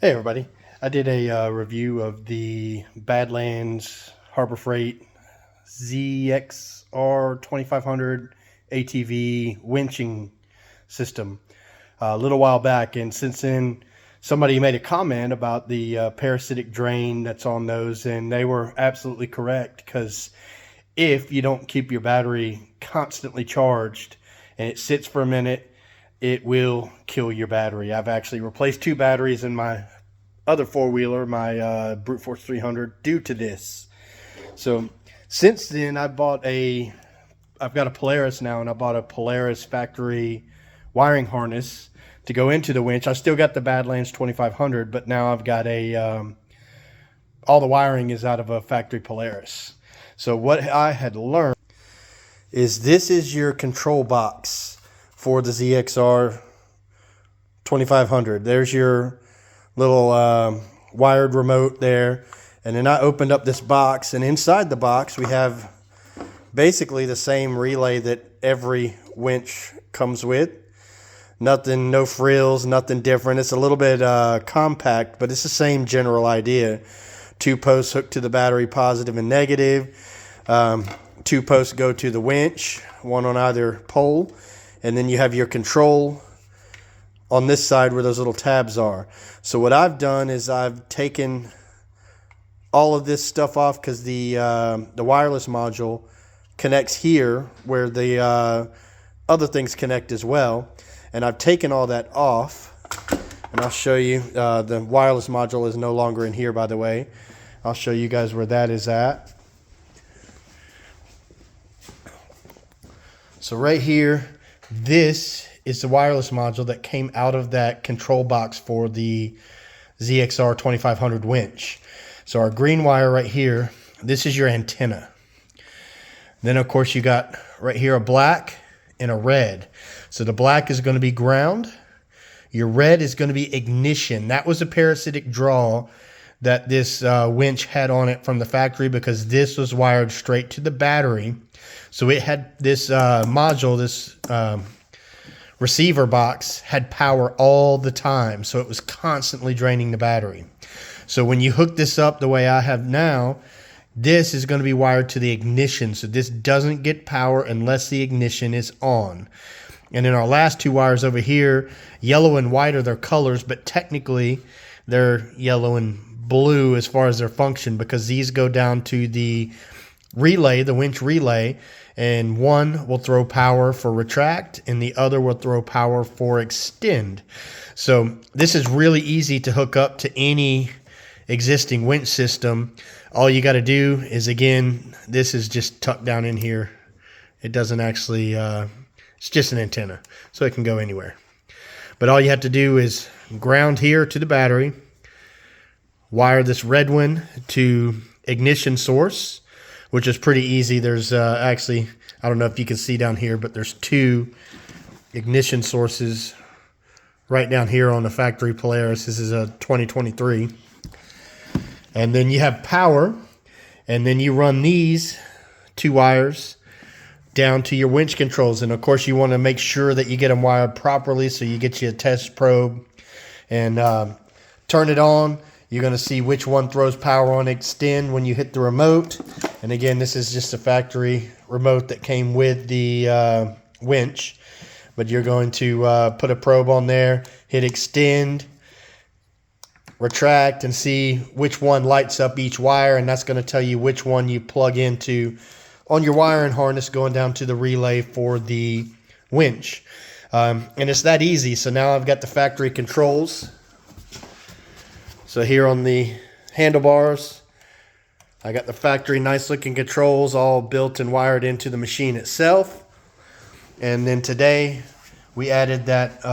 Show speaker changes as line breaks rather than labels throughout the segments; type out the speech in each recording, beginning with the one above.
Hey everybody, I did a review of the Badlands Harbor Freight ZXR2500 ATV winching system a little while back, and since then somebody made a comment about the parasitic drain that's on those, and they were absolutely correct, because if you don't keep your battery constantly charged and it sits for a minute, it will kill your battery. I've actually replaced 2 batteries in my other four-wheeler, my Brute Force 300, due to this. So since then, I've got a Polaris now, and I bought a Polaris factory wiring harness to go into the winch. I still got the Badlands 2500, but now I've got all the wiring is out of a factory Polaris. So what I had learned is this is your control box for the ZXR 2500. There's your little wired remote there, and then I opened up this box, and inside the box we have basically the same relay that every winch comes with. Nothing, no frills, nothing different. It's a little bit compact, but it's the same general idea. 2 posts hooked to the battery, positive and negative. 2 posts go to the winch, 1 on either pole, and then you have your control on this side where those little tabs are. So what I've done is I've taken all of this stuff off, because the wireless module connects here where the other things connect as well, and I've taken all that off, and I'll show you. The wireless module is no longer in here, by the way. I'll show you guys where that is at. So right here, this is the wireless module that came out of that control box for the ZXR 2500 winch. So our green wire right here, this is your antenna. Then of course you got right here a black and a red. So the black is going to be ground. Your red is going to be ignition. That was a parasitic draw that this winch had on it from the factory, because this was wired straight to the battery. So it had this module, this receiver box had power all the time, so it was constantly draining the battery. So when you hook this up the way I have now, this is going to be wired to the ignition, so this doesn't get power unless the ignition is on. And then our last 2 wires over here, yellow and white are their colors, but technically they're yellow and blue as far as their function, because these go down to the relay, the winch relay, and one will throw power for retract and the other will throw power for extend. So this is really easy to hook up to any existing winch system. All you got to do is, again, this is just tucked down in here. It doesn't actually, it's just an antenna, so it can go anywhere. But all you have to do is ground here to the battery, wire this red one to ignition source, which is pretty easy. There's actually, I don't know if you can see down here, but there's 2 ignition sources right down here on the factory Polaris. This is a 2023. And then you have power, and then you run these 2 wires down to your winch controls. And of course you want to make sure that you get them wired properly, so you get you a test probe and turn it on. You're going to see which one throws power on extend when you hit the remote. And again, this is just a factory remote that came with the winch. But you're going to put a probe on there, hit extend, retract, and see which one lights up each wire. And that's going to tell you which one you plug into on your wiring harness going down to the relay for the winch. And it's that easy. So now I've got the factory controls. So here on the handlebars, I got the factory nice looking controls all built and wired into the machine itself. And then today we added that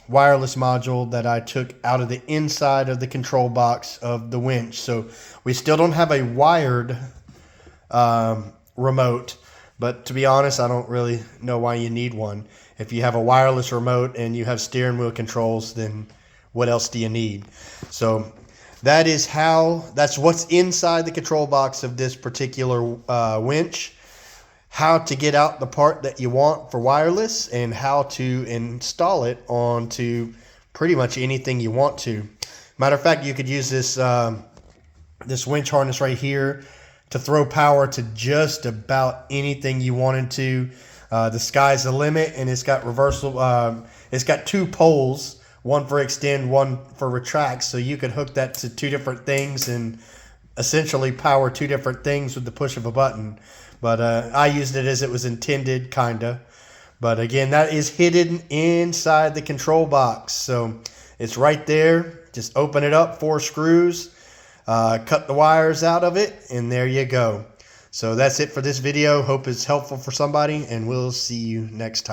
wireless module that I took out of the inside of the control box of the winch. So we still don't have a wired remote, but to be honest, I don't really know why you need one. If you have a wireless remote and you have steering wheel controls, then what else do you need? So that's what's inside the control box of this particular winch. How to get out the part that you want for wireless, and how to install it onto pretty much anything you want to. Matter of fact, you could use this this winch harness right here to throw power to just about anything you wanted to. The sky's the limit, and it's got reversal. It's got 2 poles, one for extend, one for retract, so you could hook that to 2 different things and essentially power 2 different things with the push of a button. But I used it as it was intended, kinda. But again, that is hidden inside the control box, so it's right there. Just open it up, 4 screws, cut the wires out of it, and there you go. So that's it for this video. Hope it's helpful for somebody, and we'll see you next time.